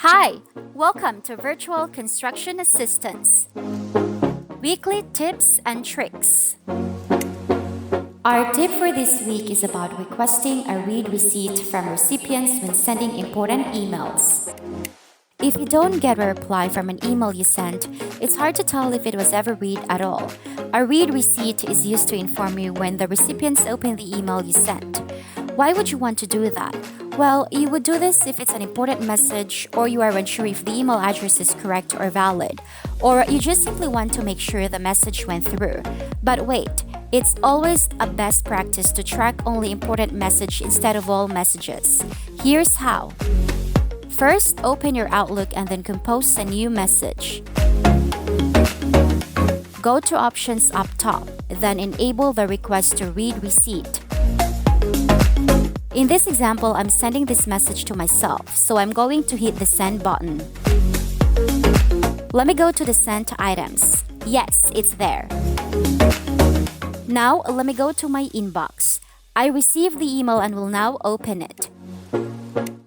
Hi, welcome to Virtual Construction Assistance. Weekly tips and tricks. Our tip for this week is about requesting a read receipt from recipients when sending important emails. If you don't get a reply from an email you sent, it's hard to tell if it was ever read at all. A read receipt is used to inform you when the recipients open the email you sent. Why would you want to do that? Well, you would do this if it's an important message, or you are unsure if the email address is correct or valid, or you just simply want to make sure the message went through. But wait, it's always a best practice to track only important message instead of all messages. Here's how. First, open your Outlook and then compose a new message. Go to Options up top, then enable the request to read receipt. In this example, I'm sending this message to myself, so I'm going to hit the Send button. Let me go to the Sent items. Yes, it's there. Now, let me go to my inbox. I received the email and will now open it.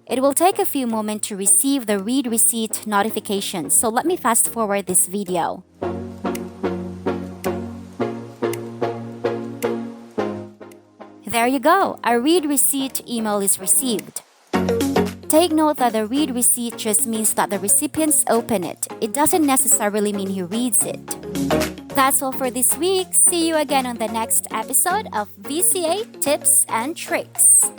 It will take a few moments to receive the read receipt notification, so let me fast forward this video. There you go, a read receipt email is received. Take note that the read receipt just means that the recipients open it. It doesn't necessarily mean he reads it. That's all for this week. See you again on the next episode of VCA Tips and Tricks.